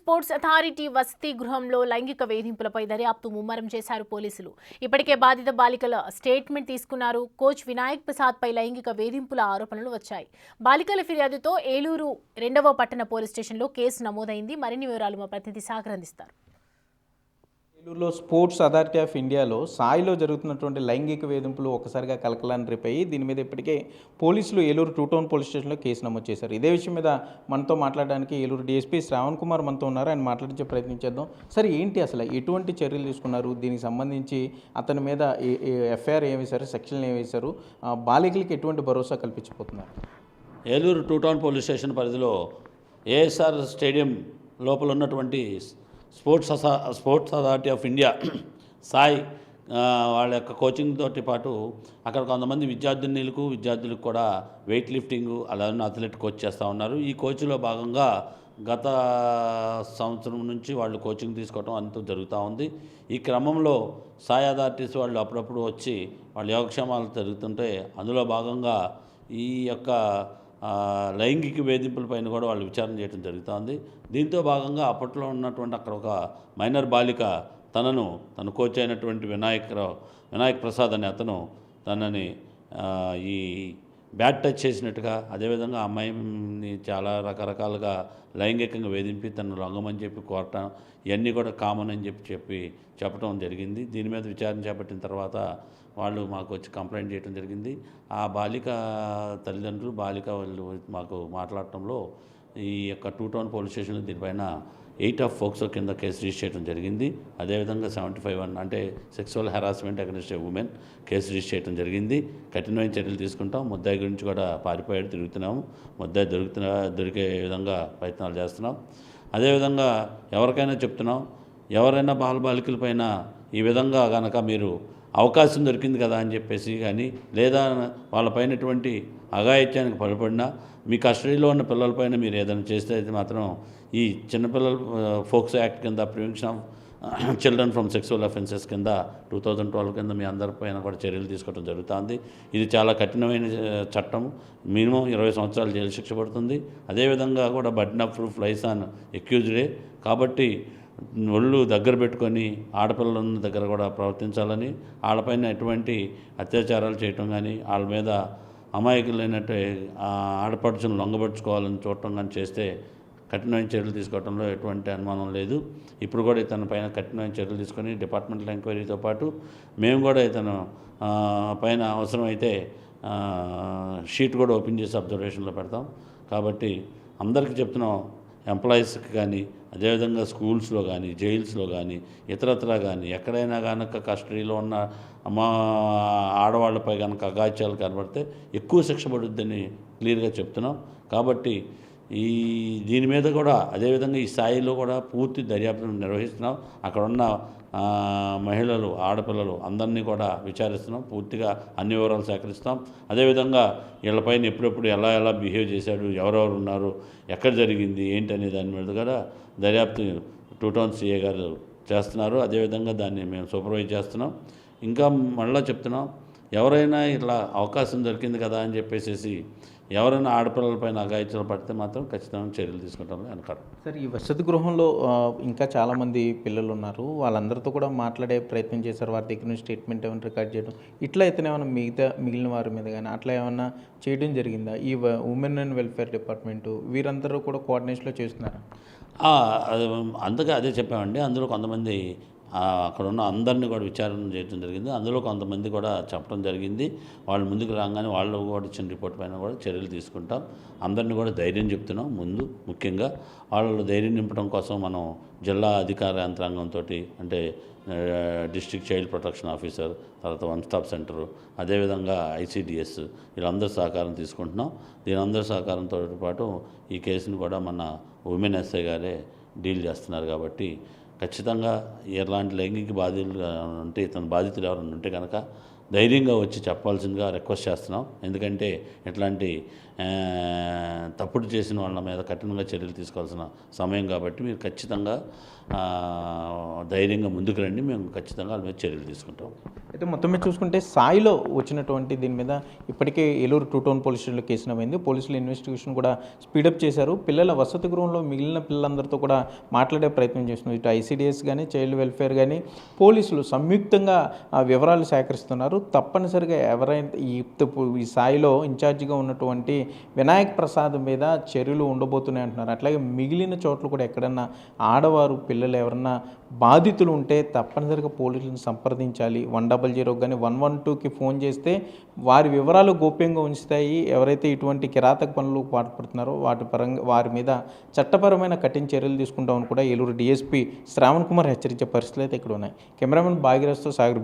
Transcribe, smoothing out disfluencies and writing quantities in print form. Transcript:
Sports authority వసతి గృహంలో లైంగిక వేధింపులపై దర్యాప్తు ముమ్మరం చేశారు పోలీసులు. ఇప్పటికే బాధిత బాలికల స్టేట్మెంట్ తీసుకున్నారు. కోచ్ వినాయక్ ప్రసాద్ పై లైంగిక వేధింపుల ఆరోపణలు వచ్చాయి. బాలికల ఫిర్యాదుతో ఏలూరు 2వ పట్టణ పోలీస్ స్టేషన్లో కేసు నమోదైంది. మరిన్ని వివరాలు మా ప్రతినిధి సాగర్ అందిస్తారు. ఏలూరులో స్పోర్ట్స్ అథారిటీ ఆఫ్ ఇండియాలో సాయిలో జరుగుతున్నటువంటి లైంగిక వేధింపులు ఒకసారిగా కలకలాన్ని రేపాయి. దీని మీద ఇప్పటికే పోలీసులు ఏలూరు 2 టౌన్ పోలీస్ స్టేషన్లో కేసు నమోదు చేశారు. ఇదే విషయం మీద మనతో మాట్లాడడానికి ఏలూరు డీఎస్పీ శ్రావణ్ కుమార్ మనతో ఉన్నారు. ఆయన మాట్లాడించే ప్రయత్నించేద్దాం. సరే, ఏంటి అసలు ఎటువంటి చర్యలు తీసుకున్నారు? దీనికి సంబంధించి అతని మీద ఎఫ్ఐఆర్ ఏమి వేశారు, సెక్షన్లు ఏమి వేశారు, బాలికలకి ఎటువంటి భరోసా కల్పించబోతున్నారు? ఏలూరు 2 టౌన్ పోలీస్ స్టేషన్ పరిధిలో ఏఎస్ఆర్ స్టేడియం లోపల ఉన్నటువంటి sports authority of India Sai వాళ్ళ యొక్క కోచింగ్ తోటి పాటు అక్కడ కొంతమంది విద్యార్థులకు కూడా వెయిట్ లిఫ్టింగ్ అలానే అథ్లెట్ కోచ్ చేస్తూ ఉన్నారు. ఈ కోచ్లో భాగంగా గత సంవత్సరం నుంచి వాళ్ళు కోచింగ్ తీసుకోవడం అంతా జరుగుతూ ఉంది. ఈ క్రమంలో సాయి అథారిటీస్ వాళ్ళు అప్పుడప్పుడు వచ్చి వాళ్ళ యోగక్షేమాలు జరుగుతుంటే అందులో భాగంగా ఈ యొక్క లైంగిక వేధింపులపైన కూడా వాళ్ళు విచారణ చేయడం జరుగుతుంది. దీంతో భాగంగా అప్పట్లో ఉన్నటువంటి అక్కడ ఒక మైనర్ బాలిక తన కోచ్ అయినటువంటి వినాయక్ ప్రసాద్ అనే అతను తనని ఈ బ్యాడ్ టచ్ చేసినట్టుగా, అదేవిధంగా అమ్మాయిని చాలా రకరకాలుగా లైంగికంగా వేధింపి తను లొంగమని చెప్పి కోరటం, ఇవన్నీ కూడా కామన్ అని చెప్పడం జరిగింది. దీని మీద విచారణ చేపట్టిన తర్వాత వాళ్ళు మాకు వచ్చి కంప్లైంట్ చేయడం జరిగింది. ఆ బాలిక తల్లిదండ్రులు వాళ్ళు మాకు మాట్లాడటంలో ఈ యొక్క 2 టౌన్ పోలీస్ స్టేషన్లో దీనిపైన 8 ఆఫ్ ఫోక్సో కింద కేసు రిజిస్టర్ చేయడం జరిగింది. అదేవిధంగా 75 అంటే సెక్సువల్ హెరాస్మెంట్ అగెన్స్ట్ ఏ ఉమెన్ కేసు రిజిస్టర్ చేయడం జరిగింది. కఠినమైన చర్యలు తీసుకుంటాం. ముద్దాయి గురించి కూడా పారిపోయాడు, తిరుగుతున్నాము. ముద్దాయి దొరికే విధంగా ప్రయత్నాలు చేస్తున్నాం. అదేవిధంగా ఎవరికైనా చెప్తున్నాం, ఎవరైనా బాలికలపైన ఈ విధంగా కనుక మీరు అవకాశం దొరికింది కదా అని చెప్పేసి కానీ, లేదా వాళ్ళపైనటువంటి అఘాయిత్యానికి పడిపడినా మీ కస్టడీలో ఉన్న పిల్లలపైన మీరు ఏదైనా చేస్తే అయితే మాత్రం ఈ చిన్నపిల్లల ఫోక్సో యాక్ట్ కింద prevention of children from sexual offences కింద 2012 కింద మీ అందరిపైన కూడా చర్యలు తీసుకోవడం జరుగుతుంది. ఇది చాలా కఠినమైన చట్టం. మినిమం 20 సంవత్సరాలు జైలు శిక్ష పడుతుంది. అదేవిధంగా కూడా burden of proof lies on అక్యూజ్డే. కాబట్టి ఒళ్ళు దగ్గర పెట్టుకొని ఆడపిల్లల దగ్గర కూడా ప్రవర్తించాలని, వాళ్ళపైన ఎటువంటి అత్యాచారాలు చేయటం కానీ, వాళ్ళ మీద అమాయకులైనట్టు ఆడపడుచును లొంగబడుచుకోవాలని చూడటం కానీ చేస్తే కఠినమైన చర్యలు తీసుకోవడంలో ఎటువంటి అనుమానం లేదు. ఇప్పుడు కూడా ఇతని పైన కఠినమైన చర్యలు తీసుకొని డిపార్ట్మెంటల్ ఎంక్వైరీతో పాటు మేము కూడా ఇతను పైన అవసరమైతే షీట్ కూడా ఓపెన్ చేసి అబ్జర్వేషన్లో పెడతాం. కాబట్టి అందరికీ చెప్తున్నాం, ఎంప్లాయీస్కి కానీ, అదేవిధంగా స్కూల్స్లో కానీ, జైల్స్లో కానీ, ఇతరత్రా కానీ ఎక్కడైనా కనుక కస్టడీలో ఉన్న ఆడవాళ్ళపై కనుక అఘాయిత్యాలు కనబడితే ఎక్కువ శిక్ష పడుద్దని క్లియర్గా చెప్తున్నాం. కాబట్టి దీని మీద కూడా అదేవిధంగా ఈ స్థాయిలో కూడా పూర్తి దర్యాప్తును నిర్వహిస్తున్నాం. అక్కడ ఉన్న మహిళలు, ఆడపిల్లలు అందరినీ కూడా విచారిస్తున్నాం. పూర్తిగా అన్ని వివరాలు సేకరిస్తాం. అదేవిధంగా వీళ్ళపైన ఎప్పుడెప్పుడు ఎలా బిహేవ్ చేశాడు, ఎవరెవరు ఉన్నారు, ఎక్కడ జరిగింది, ఏంటి అనే దాని మీద కూడా దర్యాప్తు 2 టౌన్ సిఏ గారు చేస్తున్నారు. అదేవిధంగా దాన్ని మేము సూపర్వైజ్ చేస్తున్నాం. ఇంకా మళ్ళీ చెప్తున్నాం, ఎవరైనా ఇట్లా అవకాశం దొరికింది కదా అని చెప్పేసి ఎవరైనా ఆడపిల్లలపైన అఘాయిత్యాలు పడితే మాత్రం ఖచ్చితంగా చర్యలు తీసుకుంటామని అనుకోరు. సార్, ఈ వసతి గృహంలో ఇంకా చాలామంది పిల్లలు ఉన్నారు. వాళ్ళందరితో కూడా మాట్లాడే ప్రయత్నం చేశారు. వారి దగ్గర నుంచి స్టేట్మెంట్ ఏమైనా రికార్డ్ చేయడం, ఇట్లా అయితేనే ఏమైనా మిగిలిన వారి మీద కానీ అట్లా ఏమైనా చేయడం జరిగిందా? ఈ ఉమెన్ అండ్ వెల్ఫేర్ డిపార్ట్మెంటు వీరందరూ కూడా కోఆర్డినేషన్లో చేస్తున్నారా? అందుకే అదే చెప్పామండి. అందులో కొంతమంది అక్కడ ఉన్న అందరినీ కూడా విచారణ చేయడం జరిగింది. అందులో కొంతమంది కూడా చెప్పడం జరిగింది. వాళ్ళు ముందుకు రాగానే వాళ్ళు కూడా ఇచ్చిన రిపోర్ట్ పైన కూడా చర్యలు తీసుకుంటాం. అందరినీ కూడా ధైర్యం చెప్తున్నాం. ముఖ్యంగా వాళ్ళు ధైర్యం నింపడం కోసం మనం జిల్లా అధికార యంత్రాంగంతో, అంటే డిస్ట్రిక్ట్ చైల్డ్ ప్రొటెక్షన్ ఆఫీసర్, తర్వాత 1 స్టాప్ సెంటరు, అదేవిధంగా ఐసిడిఎస్ వీళ్ళందరూ సహకారం తీసుకుంటున్నాం. దీనందరి సహకారంతో పాటు ఈ కేసును కూడా మన ఉమెన్ ఎస్ఐ గారే డీల్ చేస్తున్నారు. కాబట్టి ఖచ్చితంగా ఎలాంటి లైంగిక బాధితులు ఉంటే, ఇతని బాధితులు ఎవరైనా ఉంటే కనుక ధైర్యంగా వచ్చి చెప్పాల్సిందిగా రిక్వెస్ట్ చేస్తున్నాం. ఎందుకంటే ఇట్లాంటి తప్పుడు చేసిన వాళ్ళ మీద కఠినంగా చర్యలు తీసుకోవాల్సిన సమయం కాబట్టి మీరు ఖచ్చితంగా ధైర్యంగా ముందుకు రండి. మేము ఖచ్చితంగా వాళ్ళ మీద చర్యలు తీసుకుంటాం. అయితే మొత్తం మీద చూసుకుంటే సాయిలో వచ్చినటువంటి దీని మీద ఇప్పటికే ఏలూరు 2 టౌన్ పోలీస్ స్టేషన్లో కేసు నమైంది. పోలీసులు ఇన్వెస్టిగేషన్ కూడా స్పీడప్ చేశారు. పిల్లల వసతి గృహంలో మిగిలిన పిల్లలందరితో కూడా మాట్లాడే ప్రయత్నం చేస్తున్నారు. ఇటు ఐసీడీఎస్ కానీ చైల్డ్ వెల్ఫేర్ కానీ పోలీసులు సంయుక్తంగా వివరాలు సేకరిస్తున్నారు. తప్పనిసరిగా ఎవరైనా ఈ సాయిలో ఇన్ఛార్జిగా ఉన్నటువంటి వినాయక్ ప్రసాద్ మీద చర్యలు ఉండబోతున్నాయి అంటున్నారు. అట్లాగే మిగిలిన చోట్ల కూడా ఎక్కడన్నా ఆడవారు పిల్లలు ఎవరన్నా బాధితులు ఉంటే తప్పనిసరిగా పోలీసులను సంప్రదించాలి. 100 కానీ 112కి ఫోన్ చేస్తే వారి వివరాలు గోప్యంగా ఉంచుతాయి. ఎవరైతే ఇటువంటి కిరాతక పనులు పాల్పడుతున్నారో వారి మీద చట్టపరమైన కఠిన చర్యలు తీసుకుంటామని కూడా ఏలూరు డీఎస్పీ శ్రావణ్ కుమార్ హెచ్చరించే పరిస్థితులు అయితే ఇక్కడ ఉన్నాయి. కెమెరామెన్ భాగీరథ్తో సాగర్.